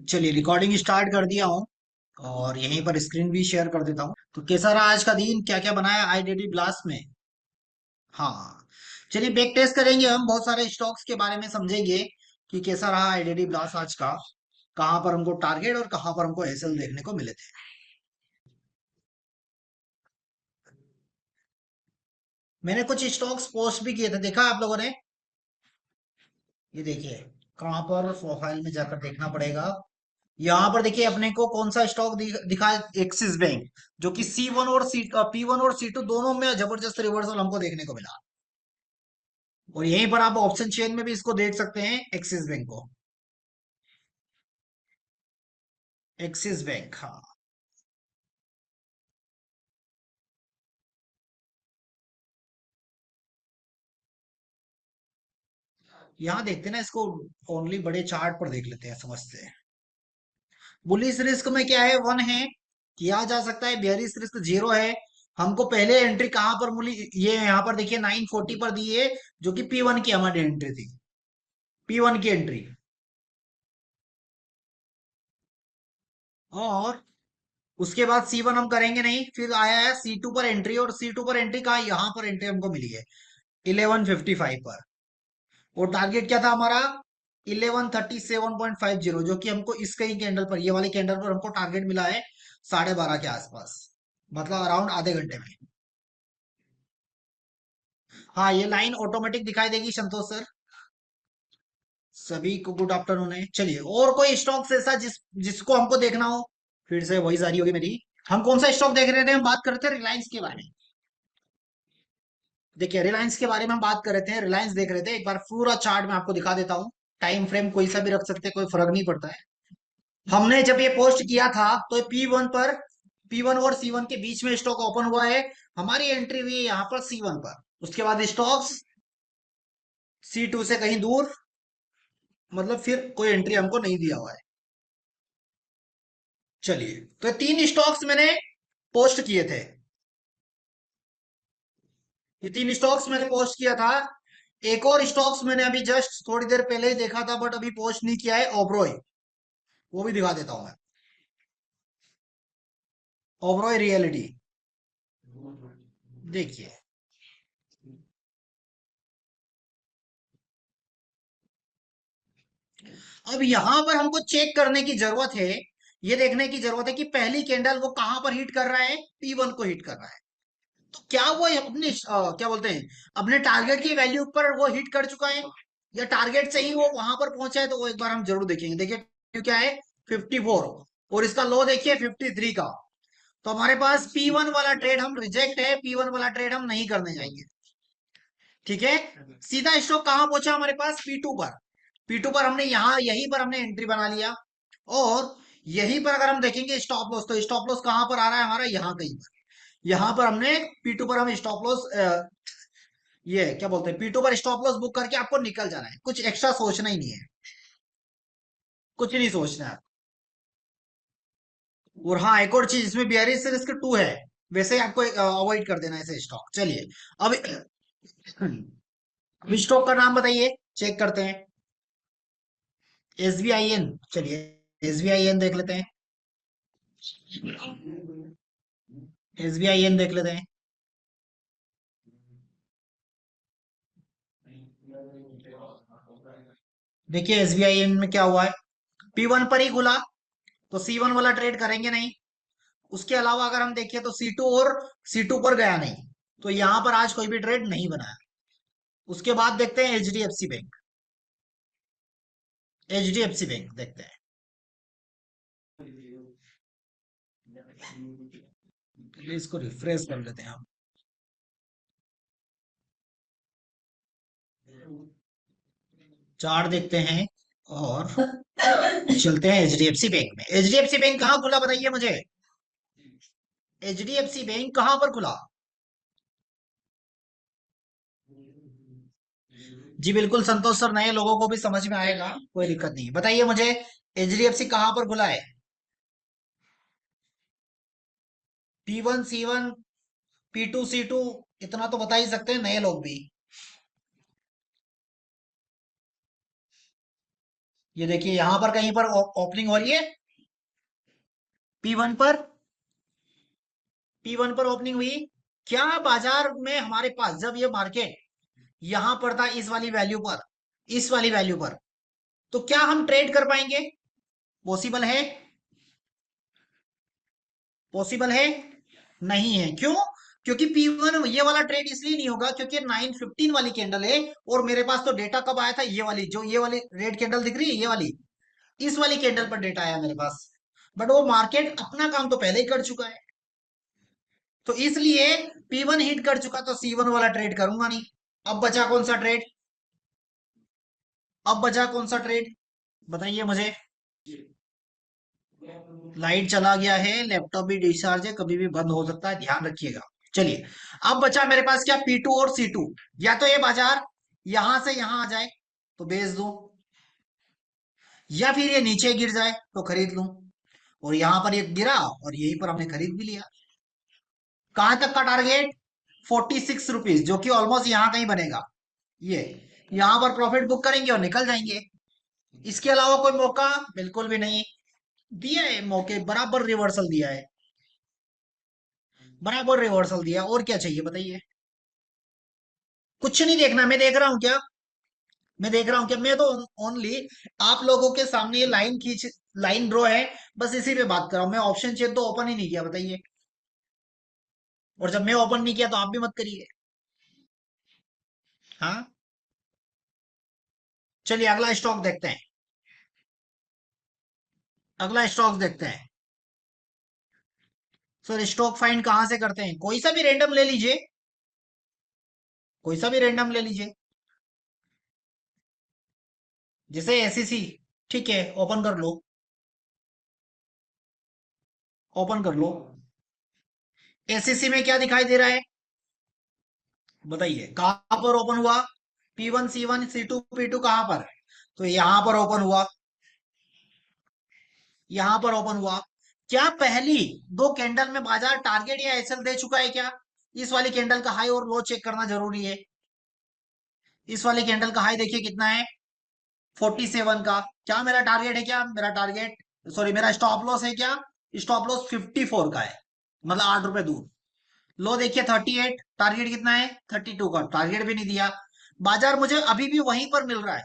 चलिए recording start कर दिया हूँ और यहीं पर स्क्रीन भी शेयर कर देता हूँ। तो कैसा रहा आज का दिन, क्या क्या बनाया आईडीडी ब्लास्ट में। हाँ, चलिए बैक टेस्ट करेंगे, हम बहुत सारे स्टॉक्स के बारे में समझेंगे कि कैसा रहा आईडीडी ब्लास्ट आज का, कहाँ पर हमको टारगेट और कहाँ पर हमको एसएल देखने को मिले थे। मैंने कुछ स्टॉक्स पोस्ट भी किए थे, देखा आप लोगों ने। ये देखिए, कहाँ पर प्रोफाइल में जाकर देखना पड़ेगा। यहाँ पर देखिए अपने को कौन सा स्टॉक दिखा है, एक्सिस बैंक, जो कि C1 और P1 और C2 दोनों में जबरदस्त रिवर्सल हमको देखने को मिला। और यहीं पर आप ऑप्शन चेन में भी इसको देख सकते हैं, एक्सिस बैंक को। एक्सिस बैंक, हाँ। यहाँ देखते हैं ना इसको, ओनली बड़े चार्ट पर देख लेते हैं, समझते हैं। बुलिश रिस्क में क्या है, 1 है, किया जा सकता है। बेयरिश रिस्क 0 है। हमको पहले एंट्री कहाँ पर मिली, ये यहाँ पर देखिए 940 पर दी है, जो कि P1 की हमारी एंट्री थी। P1 की एंट्री। और उसके बाद C1 हम करेंगे नहीं, फिर आया है C2 पर एंट्री, और C2 पर एंट्री कहा, यहाँ पर एंट्री हमको मिली है 1155 पर। और टारगेट क्या था हमारा, 1137.50, जो कि हमको इसके ही कैंडल पर, ये वाली कैंडल पर हमको टारगेट मिला है 12:30 के आसपास, मतलब अराउंड आधे घंटे में। हाँ, ये लाइन ऑटोमेटिक दिखाई देगी संतोष सर। सभी को गुड आफ्टरनून है। चलिए, और कोई स्टॉक्स ऐसा जिसको हमको देखना हो। फिर से वही जारी होगी मेरी। हम कौन सा स्टॉक देख रहे थे, हम बात कर रहे थे रिलायंस के बारे में। देखिए, रिलायंस के बारे में हम बात कर रहे थे, रिलायंस देख रहे थे। एक बार पूरा चार्ट मैं आपको दिखा देता हूँ। टाइम फ्रेम कोई सा भी रख सकते हैं, कोई फर्क नहीं पड़ता है। हमने जब ये पोस्ट किया था तो P1 और C1 के बीच में स्टॉक ओपन हुआ है। हमारी एंट्री हुई है यहाँ पर C1 पर। उसके बाद स्टॉक्स C2 से कहीं दूर, मतलब फिर कोई एंट्री हमको नहीं दिया हुआ है। चलिए, तो 3 स्टॉक्स मैंने पोस्ट किए थे। ये 3 स्टॉक्स मैंने पोस्ट किया था। एक और स्टॉक्स मैंने अभी जस्ट थोड़ी देर पहले ही देखा था, बट अभी पोस्ट नहीं किया है, ओबरॉय। वो भी दिखा देता हूं मैं। ओबरॉय रियलिटी, देखिए। अब यहां पर हमको चेक करने की जरूरत है, ये देखने की जरूरत है कि पहली कैंडल वो कहां पर हिट कर रहा है, P1 को हिट कर रहा है। तो क्या वो अपने क्या बोलते हैं, अपने टारगेट की वैल्यू पर वो हिट कर चुका है, या टारगेट से ही वो वहां पर पहुंचा है। तो वो एक बार हम जरूर देखेंगे। देखिए क्या है, 54, और इसका लो देखिए 53 का। तो हमारे पास P1 वाला ट्रेड हम रिजेक्ट है, P1 वाला ट्रेड हम नहीं करने जाएंगे। ठीक है। सीधा स्टॉक कहां पहुंचा हमारे पास, P2 पर। P2 पर हमने यहाँ, यहीं पर हमने एंट्री बना लिया। और यहीं पर अगर हम देखेंगे स्टॉप लॉस, तो स्टॉप लॉस कहां पर आ रहा है हमारा, यहाँ कहीं पर। यहाँ पर हमने P2 पर हम स्टॉप लॉस, ये क्या बोलते हैं, P2 पर स्टॉप लॉस बुक करके आपको निकल जाना है, कुछ एक्स्ट्रा सोचना ही नहीं है। कुछ नहीं सोचना है। और हाँ, एक और चीज इसमें, बियरिश रिस्क 2 है, वैसे ही आपको अवॉइड कर देना है ऐसे स्टॉक। चलिए, अब अब स्टॉक का नाम बताइए, चेक करते हैं। SBIN, चलिए SBIN देख लेते हैं। SBIN देख लेते हैं। देखिए SBIN में क्या हुआ है, P1 पर ही खुला, तो C1 वाला ट्रेड करेंगे नहीं। उसके अलावा अगर हम देखें तो C2 पर गया नहीं, तो यहां पर आज कोई भी ट्रेड नहीं बनाया। उसके बाद देखते हैं HDFC बैंक। HDFC बैंक देखते हैं। पहले इसको रिफ्रेश कर लेते हैं हम। चार्ट देखते हैं और चलते हैं HDFC बैंक में। HDFC बैंक कहाँ खुला बताइए मुझे। HDFC बैंक कहाँ पर खुला। जी बिल्कुल संतोष सर, नए लोगों को भी समझ में आएगा, कोई दिक्कत नहीं। बताइए मुझे, HDFC कहाँ पर खुला है। P1 C1, P2 C2, इतना तो बता ही सकते हैं नए लोग भी। ये देखिए यहां पर कहीं पर ओपनिंग हो रही है, P1 पर, P1 पर ओपनिंग हुई। क्या बाजार में हमारे पास जब ये मार्केट यहां पर था इस वाली वैल्यू पर, इस वाली वैल्यू पर, तो क्या हम ट्रेड कर पाएंगे? पॉसिबल है? पॉसिबल है? नहीं है। क्यों? क्योंकि P1 ये वाला ट्रेड इसलिए नहीं होगा क्योंकि 915 वाली कैंडल है, और मेरे पास तो डेटा कब आया था, ये वाली जो ये वाली रेड कैंडल दिख रही है, ये वाली, इस वाली कैंडल पर डेटा आया मेरे पास। बट वो मार्केट अपना काम तो पहले ही कर चुका है, तो इसलिए P1 हिट कर चुका तो C1 वाला ट्रेड करूंगा नहीं। अब बचा कौन सा ट्रेड? अब बचा कौन सा ट्रेड? बताइए मुझे। लाइट चला गया है, लैपटॉप भी डिस्चार्ज है, कभी भी बंद हो सकता है, ध्यान रखिएगा। चलिए, अब बचा मेरे पास क्या, P2 और C2। या तो ये बाजार यहां से यहां आ जाए तो बेच दूं, या फिर ये नीचे गिर जाए तो खरीद लूं। और यहां पर ये गिरा और यहीं पर हमने खरीद भी लिया। कहां तक का टारगेट? 46 रुपीज, जो कि ऑलमोस्ट यहां कहीं बनेगा। ये यहां पर प्रॉफिट बुक करेंगे और निकल जाएंगे। इसके अलावा कोई मौका बिल्कुल भी नहीं दिया है। मौके बराबर रिवर्सल दिया है, बराबर रिवर्सल दिया, और क्या चाहिए बताइए? कुछ नहीं देखना, मैं देख रहा हूं क्या? मैं देख रहा हूं क्या? मैं तो ओनली आप लोगों के सामने ये लाइन खींच, लाइन ड्रॉ है, बस इसी पे बात कर रहा हूं। मैं ऑप्शन चेन तो ओपन ही नहीं किया, बताइए। और जब मैं ओपन नहीं किया तो आप भी मत करिए। हाँ, चलिए अगला स्टॉक देखते हैं। अगला स्टॉक देखते हैं। सर स्टॉक फाइंड कहां से करते हैं? कोई सा भी रेंडम ले लीजिए, कोई सा भी रेंडम ले लीजिए, जैसे एसईसी। ठीक है, ओपन कर लो, ओपन कर लो। एसईसी में क्या दिखाई दे रहा है? बताइए कहां पर ओपन हुआ? P1 C1 C2 P2 कहां पर? तो यहां पर ओपन हुआ, यहां पर ओपन हुआ। क्या पहली दो कैंडल में बाजार टारगेट या एसएल दे चुका है क्या? इस वाली कैंडल का हाई और लो चेक करना जरूरी है। इस वाली कैंडल का हाई देखिए कितना है, 47 का। क्या मेरा टारगेट है? क्या मेरा टारगेट, सॉरी मेरा स्टॉप लॉस है क्या? स्टॉप लॉस 54 का है, मतलब 8 रुपए दूर। लो देखिए 38, टारगेट कितना है? 32 का, टारगेट भी नहीं दिया। बाजार मुझे अभी भी वहीं पर मिल रहा है,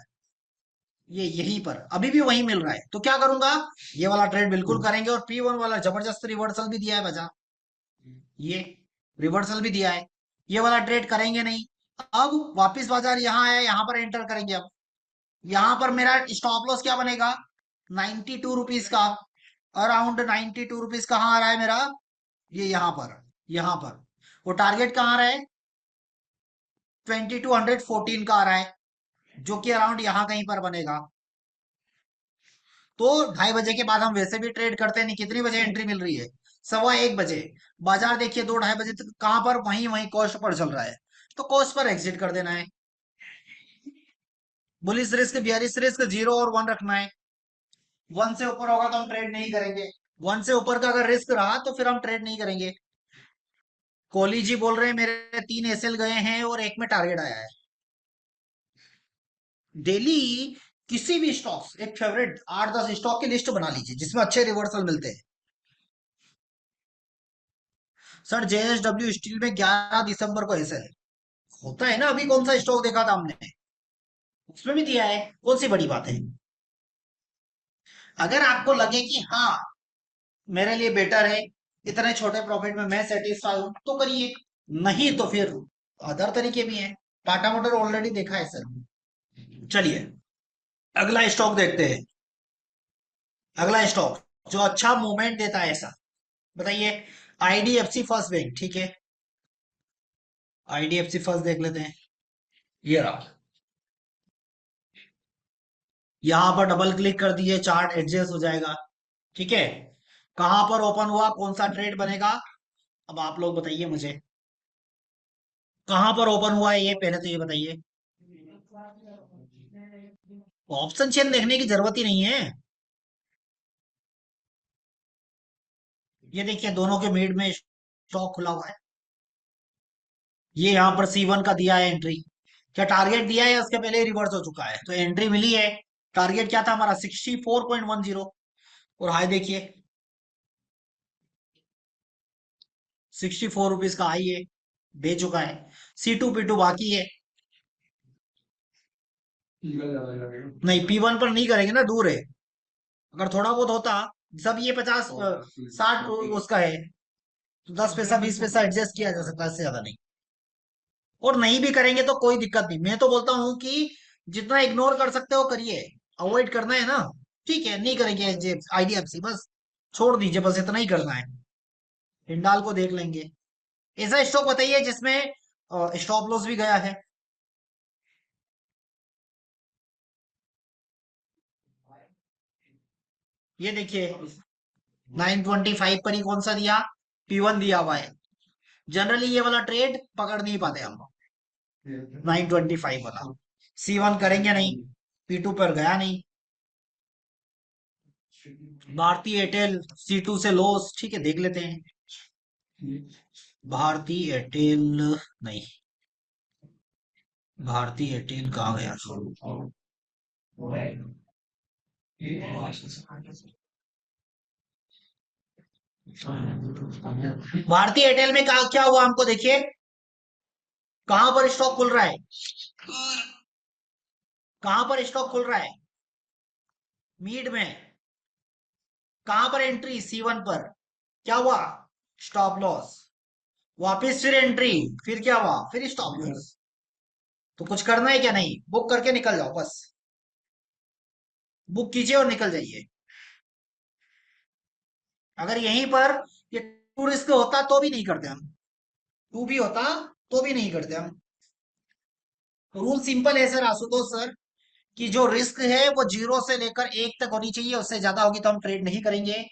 ये यहीं पर अभी भी वहीं मिल रहा है, तो क्या करूंगा? ये वाला ट्रेड बिल्कुल करेंगे, और P1 वाला जबरदस्त रिवर्सल भी दिया है बाजार, ये रिवर्सल भी दिया है, ये वाला ट्रेड करेंगे नहीं। अब वापिस बाजार यहाँ आया, यहाँ पर एंटर करेंगे। अब यहाँ पर मेरा स्टॉप लॉस क्या बनेगा? 92 रुपीज का, अराउंड 92 रुपीज। कहाँ आ रहा है मेरा? ये यहाँ पर, यहाँ पर। वो टारगेट कहाँ आ रहा है? 2214 का आ रहा है, जो कि अराउंड यहाँ कहीं पर बनेगा। तो 2:30 बजे के बाद हम वैसे भी ट्रेड करते नहीं। कितनी बजे एंट्री मिल रही है? 1:15 बजे। बाजार देखिए 2-2:30 बजे तक कहां पर, वहीं वहीं कॉस्ट पर चल रहा है, तो कॉस्ट पर एग्जिट कर देना है। बुलिश रिस्क, बियरिश रिस्क 0 और 1 रखना है। 1 से ऊपर होगा तो हम ट्रेड नहीं करेंगे। 1 से ऊपर का अगर रिस्क रहा तो फिर हम ट्रेड नहीं करेंगे। कोहली जी बोल रहे हैं मेरे 3 एसएल गए हैं और एक में टारगेट आया है। डेली किसी भी स्टॉक्स, एक फेवरेट 8-10 स्टॉक की लिस्ट बना लीजिए जिसमें अच्छे रिवर्सल मिलते हैं। सर जेएसडब्ल्यू स्टील में 11 दिसंबर को एसएल होता है ना, अभी कौन सा स्टॉक देखा था हमने, उसमें भी दिया है। कौन सी बड़ी बात है? अगर आपको लगे कि हाँ मेरे लिए बेटर है, इतने छोटे प्रॉफिट में मैं सेटिस्फाई हूं, तो करिए। नहीं तो फिर अदर तरीके भी हैं। टाटा मोटर ऑलरेडी देखा है सर। चलिए अगला स्टॉक देखते हैं। अगला स्टॉक जो अच्छा मूवमेंट देता है ऐसा, बताइए। आईडीएफसी फर्स्ट बैंक, ठीक है, आईडीएफसी फर्स्ट देख लेते हैं। ये रहा, यहां पर डबल क्लिक कर दिए, चार्ट एडजस्ट हो जाएगा। ठीक है, कहां पर ओपन हुआ, कौन सा ट्रेड बनेगा? अब आप लोग बताइए मुझे, कहां पर ओपन हुआ है ये पहले तो ये बताइए। ऑप्शन चेन देखने की जरूरत ही नहीं है। ये देखिए दोनों के मिड में स्टॉक खुला हुआ है। ये यहाँ पर C1 का दिया है एंट्री। क्या टारगेट दिया है? उसके पहले ही रिवर्स हो चुका है, तो एंट्री मिली है। टारगेट क्या था हमारा 64.10, और हाई देखिए 64 रुपीज का हाई है, दे चुका है। C2 P2 बाकी है। नहीं, P1 पर नहीं करेंगे ना, दूर है। अगर थोड़ा बहुत होता, सब ये 50 60 उसका है, तो 10 पैसा 20 पैसा एडजस्ट किया जा सकता है, इससे ज्यादा नहीं। और नहीं भी करेंगे तो कोई दिक्कत नहीं, मैं तो बोलता हूँ कि जितना इग्नोर कर सकते हो करिए। अवॉइड करना है ना, ठीक है, नहीं करेंगे IDFC, बस छोड़ दीजिए, बस इतना ही करना है। हिंडाल को देख लेंगे। ऐसा स्टॉक बताइए जिसमें स्टॉप लॉस भी गया है। ये देखिए 925 पर ही कौन सा दिया, P1 दिया हुआ है। जनरली ये वाला ट्रेड पकड़ नहीं पाते हम, 925 वाला। C1 करेंगे नहीं, P2 पर गया नहीं। भारती एयरटेल C2 से लॉस, ठीक है, देख लेते हैं। भारती एयरटेल, नहीं, भारती एयरटेल कहाँ गया। भारती एयरटेल में क्या हुआ हमको देखिए, कहां पर स्टॉक खुल रहा है, कहां पर स्टॉक खुल रहा है, मीड में। कहां पर एंट्री, C1 पर। क्या हुआ, स्टॉप लॉस। वापिस फिर एंट्री, फिर क्या हुआ, फिर स्टॉप लॉस। तो कुछ करना है क्या, नहीं, बुक करके निकल जाओ बस। बुक कीजिए और निकल जाइए। अगर यहीं पर ये टू रिस्क होता तो भी नहीं करते हम, टू भी होता तो भी नहीं करते हम। रूल सिंपल है सर, आशुतोष सर, कि जो रिस्क है वो 0 से लेकर 1 तक होनी चाहिए, उससे ज्यादा होगी तो हम ट्रेड नहीं करेंगे।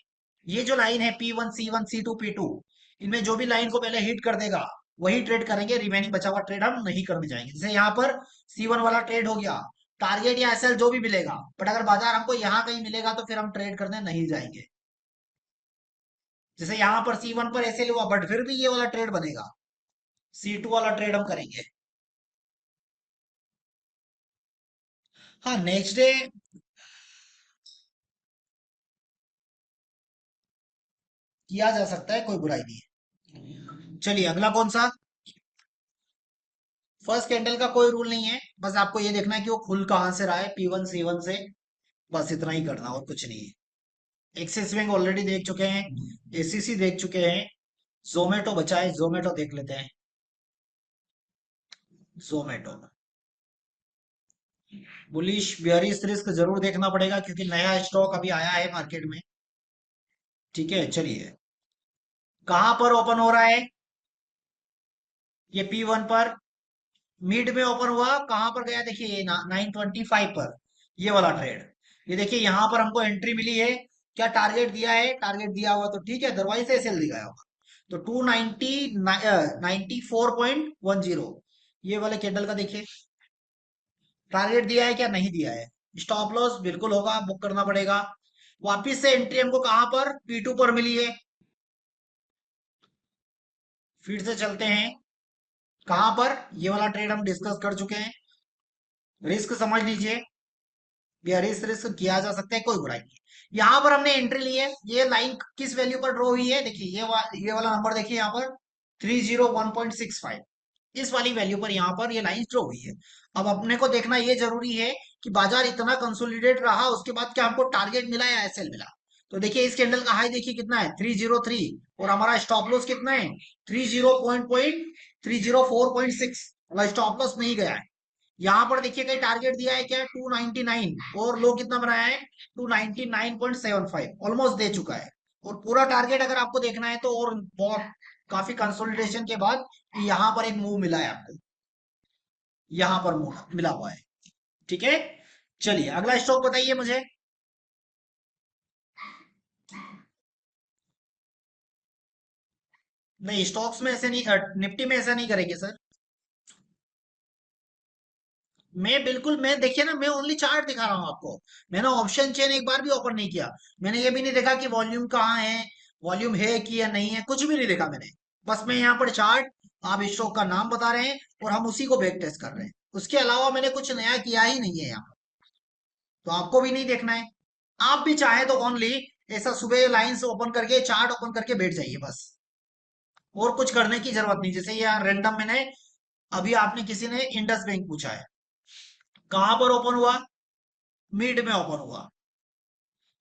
ये जो लाइन है P1 C1 C2 P2, इनमें जो भी लाइन को पहले हिट कर देगा वही ट्रेड करेंगे, रिमेनिंग बचा हुआ ट्रेड हम नहीं करने जाएंगे। जैसे यहाँ पर C1 वाला ट्रेड हो गया, टारगेट या SL जो भी मिलेगा, बट अगर बाजार हमको यहाँ कहीं मिलेगा तो फिर हम ट्रेड करने नहीं जाएंगे। जैसे यहाँ पर C1 पर SL हुआ, बट फिर भी ये वाला ट्रेड बनेगा, C2 वाला ट्रेड हम करेंगे। हाँ, नेक्स्ट डे किया जा सकता है, कोई बुराई नहीं है। चलिए अगला कौन सा। फर्स्ट कैंडल का कोई रूल नहीं है, बस आपको ये देखना है कि वो खुल कहां से रहा है, P1 C1 से। बस इतना ही करना, और कुछ नहीं है। एक्सिस बैंक ऑलरेडी देख चुके हैं, ACC देख चुके हैं। जोमेटो बचा है, जोमेटो देख लेते हैं। जोमेटो बुलिश बियरिश रिस्क जरूर देखना पड़ेगा, क्योंकि नया स्टॉक अभी आया है मार्केट में। ठीक है, चलिए, कहां पर ओपन हो रहा है, ये P1 पर। मिड में ओपन हुआ, कहां पर गया देखिए, ये 925 पर, ये वाला ट्रेड। ये देखिए यहां पर हमको एंट्री मिली है। क्या टारगेट दिया है, टारगेट दिया हुआ तो ठीक है, अदरवाइज एसएल दिखाया होगा। तो 94.10, ये वाले कैंडल का देखिए, टारगेट दिया है क्या, नहीं दिया है। स्टॉप लॉस बिल्कुल होगा, बुक करना पड़ेगा। वापिस से एंट्री हमको कहां पर, P2 पर मिली है। फिर से चलते हैं, कहां पर, ये वाला ट्रेड हम डिस्कस कर चुके हैं। रिस्क समझ लीजिए, बियरिश रिस्क किया जा सकता है, कोई बुराई नहीं है। यहाँ पर हमने एंट्री ली है, ये लाइन किस वैल्यू पर ड्रॉ हुई है, देखिए ये वाला नंबर देखिए यहाँ पर 301.65, इस वाली वैल्यू पर यहाँ पर ये लाइन ड्रॉ हुई है। अब अपने को देखना ये जरूरी है कि बाजार इतना कंसोलिडेट रहा, उसके बाद क्या हमको टारगेट मिला या एसएल मिला। तो देखिए इस कैंडल का हाई देखिए कितना है, 303, और हमारा स्टॉप लॉस कितना है, 304.6, मतलब स्टॉप लॉस नहीं गया है। यहां पर देखिए कहीं टारगेट दिया है क्या, 299, और लो कितना बनाया है, 299.75, ऑलमोस्ट दे चुका है। और पूरा टारगेट अगर आपको देखना है तो, और बहुत काफी कंसोलिडेशन के बाद यहाँ पर एक मूव मिला है आपको, यहाँ पर मूव मिला हुआ है। ठीक है, चलिए अगला स्टॉक बताइए मुझे। नहीं, स्टॉक्स में ऐसे नहीं, निफ्टी में ऐसा नहीं करेंगे सर। मैं देखिए ना, मैं ओनली चार्ट दिखा रहा हूँ आपको। मैंने ऑप्शन चेन एक बार भी ओपन नहीं किया। मैंने ये भी नहीं देखा कि वॉल्यूम कहाँ है, वॉल्यूम है कि या नहीं है, कुछ भी नहीं देखा मैंने। बस मैं यहाँ पर चार्ट, आप स्टॉक का नाम बता रहे हैं और हम उसी को बैक टेस्ट कर रहे हैं। उसके अलावा मैंने कुछ नया किया ही नहीं है यहाँ। तो आपको भी नहीं देखना है। आप भी चाहे तो ओनली ऐसा सुबह लाइंस ओपन करके चार्ट ओपन करके बैठ जाइए बस, और कुछ करने की जरूरत नहीं। जैसे यहाँ रैंडम मैंने, अभी आपने किसी ने इंडस बैंक पूछा है, कहां पर ओपन हुआ, मिड में ओपन हुआ,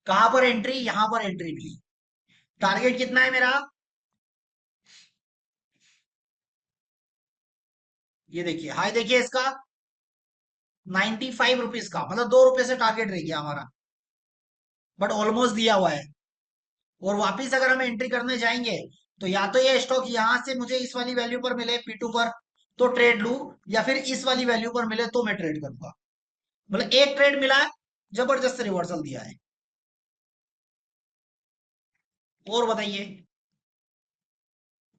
कहां पर एंट्री, यहां पर एंट्री मिली। टारगेट कितना है मेरा, ये देखिए हाई देखिए इसका, 95 रुपीज का, मतलब 2 रुपए से टारगेट रह गया हमारा, बट ऑलमोस्ट दिया हुआ है। और वापिस अगर हम एंट्री करने जाएंगे, तो या तो ये स्टॉक यहां से मुझे इस वाली वैल्यू पर मिले P2 पर, तो ट्रेड लू, या फिर इस वाली वैल्यू पर मिले तो मैं ट्रेड करूंगा। मतलब एक ट्रेड मिला है, जबरदस्त रिवर्सल दिया है। और बताइए,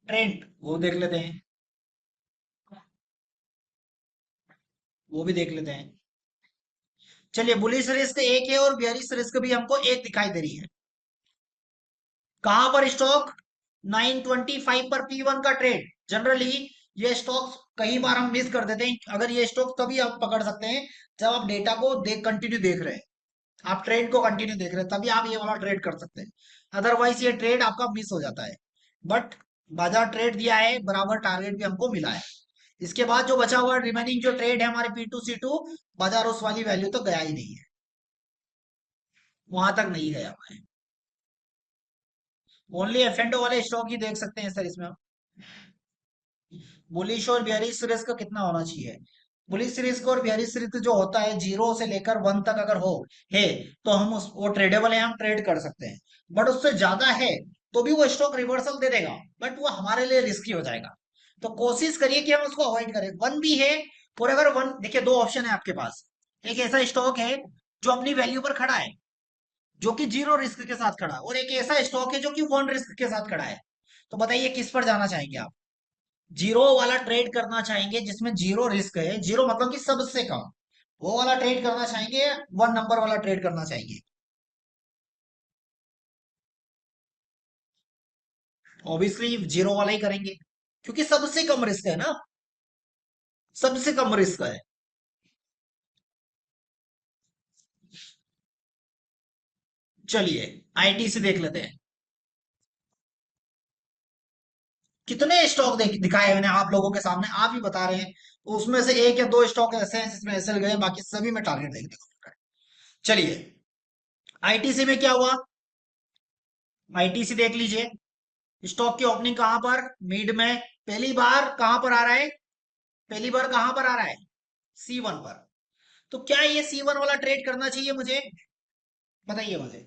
ट्रेंड वो देख लेते हैं, वो भी देख लेते हैं। चलिए, बुलिश रिस्क एक है और बियरिश रिस्क भी हमको एक दिखाई दे रही है। कहां पर स्टॉक, 925 पर P1 का ट्रेड। जनरली ये स्टॉक्स कई बार हम मिस कर देते हैं। अगर ये स्टॉक तभी आप पकड़ सकते हैं जब आप डेटा को कंटिन्यू देख रहे हैं, आप ट्रेड को कंटिन्यू देख रहे हैं, तभी आप ये वाला ट्रेड कर सकते हैं। अदरवाइज ये ट्रेड आपका मिस हो जाता है। बट बाजार ट्रेड दिया है, बराबर टारगेट भी हमको मिला है। इसके बाद जो बचा हुआ रिमेनिंग जो ट्रेड है हमारे P2 C2, बाजार उस वाली वैल्यू तो गया ही नहीं है, वहां तक नहीं गया हुआ है। ओनली एफ एंड वाले स्टॉक ही देख सकते हैं सर इसमें हम। बुलिश और बेयरिश रिस्क कितना होना चाहिए। बुलिश रिस्क और बेयरिश रिस्क जो होता है 0 से लेकर 1 तक अगर हो है, तो हम उस वो ट्रेडेबल है, हम ट्रेड कर सकते हैं। बट उससे ज्यादा है तो भी वो स्टॉक रिवर्सल दे देगा, बट वो हमारे लिए रिस्की हो जाएगा। तो कोशिश करिए कि हम उसको अवॉइड करें। वन भी है, और अगर वन देखिए, दो ऑप्शन है आपके पास। एक ऐसा स्टॉक है जो अपनी वैल्यू पर खड़ा है, जो कि 0 रिस्क के साथ खड़ा है, और एक ऐसा स्टॉक है जो कि 1 रिस्क के साथ खड़ा है। तो बताइए किस पर जाना चाहेंगे आप। जीरो वाला ट्रेड करना चाहेंगे जिसमें 0 रिस्क है, जीरो मतलब कि सबसे कम, वो वाला ट्रेड करना चाहेंगे, 1 नंबर वाला ट्रेड करना चाहेंगे। ऑब्वियसली जीरो वाला ही करेंगे, क्योंकि सबसे कम रिस्क है ना, सबसे कम रिस्क है। चलिए, आईटीसी देख लेते हैं। कितने स्टॉक दिखाए मैंने आप लोगों के सामने, आप ही बता रहे हैं। उसमें से एक या दो स्टॉक ऐसे हैं जिसमें एसएल गए, बाकी सभी में टारगेट देखने को मिल रहा है। चलिए, आईटीसी में क्या हुआ, आईटीसी देख लीजिए। स्टॉक की ओपनिंग कहां पर, मिड में। पहली बार कहां पर आ रहा है, पहली बार कहां पर आ रहा है, C1 पर। तो क्या ये C1 वाला ट्रेड करना चाहिए मुझे, बताइए मुझे।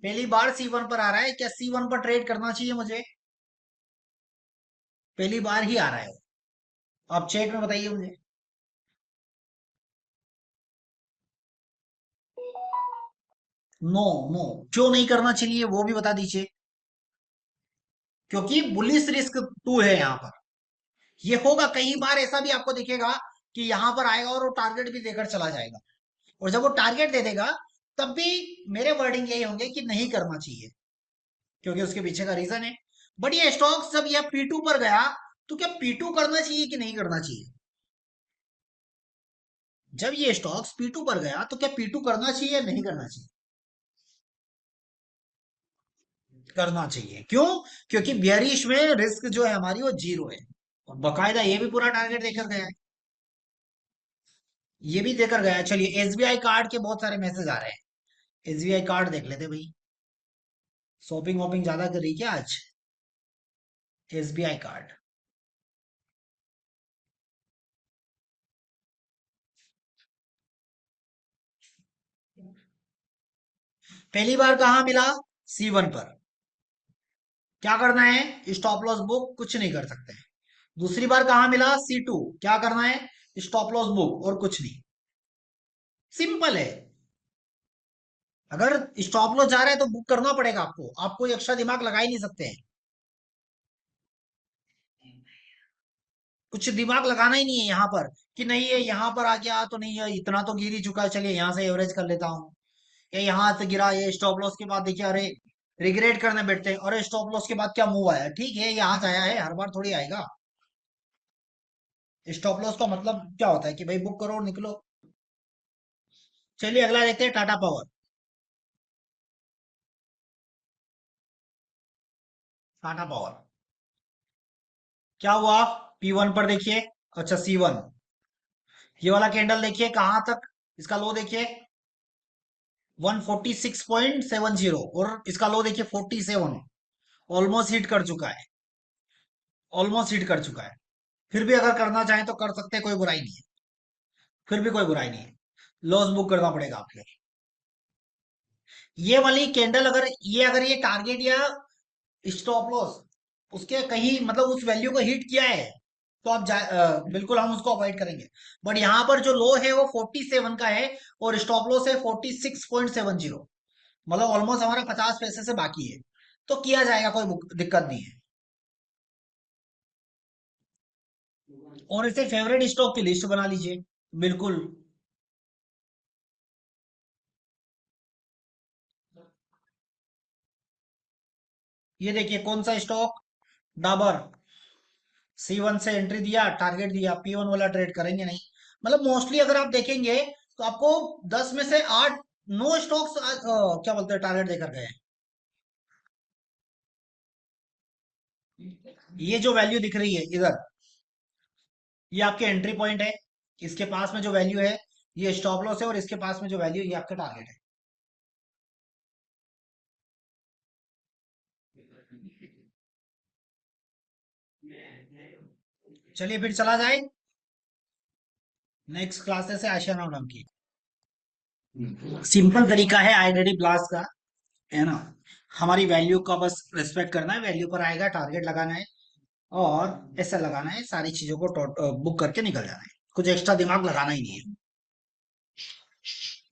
पहली बार C1 पर आ रहा है, क्या C1 पर ट्रेड करना चाहिए मुझे। पहली बार ही आ रहा है, आप चेट में बताइए मुझे। नो, नो, क्यों नहीं करना चाहिए वो भी बता दीजिए। क्योंकि बुलिश रिस्क 2 है यहाँ पर। ये होगा कई बार, ऐसा भी आपको दिखेगा कि यहाँ पर आएगा और वो टारगेट भी देकर चला जाएगा। और जब वो टारगेट दे देगा, तब भी मेरे वर्डिंग यही होंगे कि नहीं करना चाहिए, क्योंकि उसके पीछे का रीजन है। बट ये स्टॉक जब यह P2 पर गया, तो क्या P2 करना चाहिए कि नहीं करना चाहिए। जब ये स्टॉक्स P2 पर गया, तो क्या P2 करना चाहिए या नहीं करना चाहिए। करना चाहिए, क्यों, क्योंकि बियरिश में रिस्क जो है हमारी वो 0 है। और बकायदा ये भी पूरा टारगेट देकर गया है, ये भी देकर गया है। चलिए, एसबीआई कार्ड के बहुत सारे मैसेज आ रहे हैं, एसबीआई कार्ड देख लेते भाई। शॉपिंग वॉपिंग ज्यादा करी क्या आज। एसबीआई कार्ड पहली बार कहाँ मिला, C1 पर। क्या करना है, स्टॉप लॉस बुक, कुछ नहीं कर सकते। दूसरी बार कहाँ मिला, C2, क्या करना है, स्टॉप लॉस बुक और कुछ नहीं। सिंपल है। अगर स्टॉप लॉस जा रहा है तो बुक करना पड़ेगा आपको, आप कोई एक्स्ट्रा दिमाग लगा ही नहीं सकते हैं। कुछ दिमाग लगाना ही नहीं है यहाँ पर, कि नहीं ये यहाँ पर आ गया तो नहीं, ये इतना तो गिर ही चुका है, चलिए यहाँ से एवरेज कर लेता हूँ। या यहाँ से गिरा, ये स्टॉप लॉस के बाद देखिए, अरे रिग्रेट करने बैठते हैं, अरे स्टॉप लॉस के बाद क्या मूव आया, ठीक है यहाँ से आया है, हर बार थोड़ी आएगा। स्टॉप लॉस का मतलब क्या होता है कि भाई बुक करो और निकलो। चलिए अगला देखते हैं, टाटा पावर। टाटा पावर क्या हुआ? P1 पर देखिए। अच्छा, C1, ये वाला कैंडल देखिए कहां तक, इसका लो देखिए 146.70, और इसका लो देखिए 47। ऑलमोस्ट हिट कर चुका है, ऑलमोस्ट हिट कर चुका है। फिर भी अगर करना चाहें तो कर सकते हैं, कोई बुराई नहीं है। फिर भी कोई बुराई नहीं है। लॉस बुक करना पड़ेगा आपको। ये वाली कैंडल अगर ये टारगेट या स्टॉप लॉस उसके कहीं मतलब उस वैल्यू को हिट किया है, तो बिल्कुल हम उसको अवॉइड करेंगे। बट यहाँ पर जो लो है वो 47 का है, और स्टॉप लॉस है 46.70। मतलब ऑलमोस्ट हमारा 50 पैसे से बाकी है, तो किया जाएगा, कोई दिक्कत नहीं है। और इसे फेवरेट स्टॉक की लिस्ट बना लीजिए। बिल्कुल। ये देखिए कौन सा स्टॉक, डाबर। C1 से एंट्री दिया, टारगेट दिया, P1 वाला ट्रेड करेंगे नहीं। मतलब मोस्टली अगर आप देखेंगे तो आपको 10 में से 8, 9 स्टॉक्स क्या बोलते हैं टारगेट देकर गए हैं। ये जो वैल्यू दिख रही है इधर, ये आपके एंट्री पॉइंट है। इसके पास में जो वैल्यू है ये स्टॉप लॉस है, और इसके पास में जो वैल्यू ये आपका टारगेट है। चलिए फिर चला जाए नेक्स्ट क्लासेस है आशियाना मैडम की। सिंपल तरीका है आइडेंटिटी ब्लास्ट का, है ना। हमारी वैल्यू का बस रिस्पेक्ट करना है, वैल्यू पर आएगा, टारगेट लगाना है, और ऐसा लगाना है, सारी चीजों को बुक करके निकल जाना है। कुछ एक्स्ट्रा दिमाग लगाना ही नहीं है।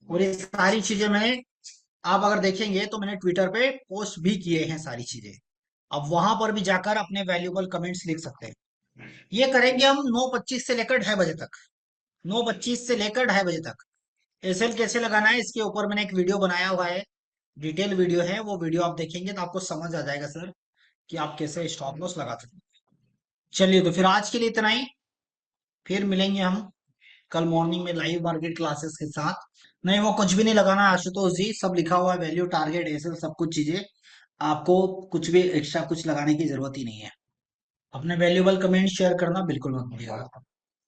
और ये सारी चीजें मैंने, आप अगर देखेंगे तो मैंने ट्विटर पे पोस्ट भी किए हैं सारी चीजें। अब वहां पर भी जाकर अपने वैल्यूबल कमेंट्स लिख सकते हैं। ये करेंगे हम 9:25 से लेकर 2:30 बजे तक। 9:25 से लेकर 2:30 बजे तक। एसएल कैसे लगाना है इसके ऊपर मैंने एक वीडियो बनाया हुआ है, डिटेल वीडियो है। वो वीडियो आप देखेंगे तो आपको समझ आ जाएगा सर कि आप कैसे स्टॉप लॉस लगा सकते हैं। चलिए तो फिर आज के लिए इतना ही। फिर मिलेंगे हम कल मॉर्निंग में लाइव मार्केट क्लासेस के साथ। नहीं, वो कुछ भी नहीं लगाना है आशुतोष जी, सब लिखा हुआ है, वैल्यू टारगेट एसएल सब कुछ चीजें। आपको कुछ भी एक्स्ट्रा कुछ लगाने की जरूरत ही नहीं है। अपने वैल्यूबल कमेंट शेयर करना बिल्कुल मत भूलिएगा।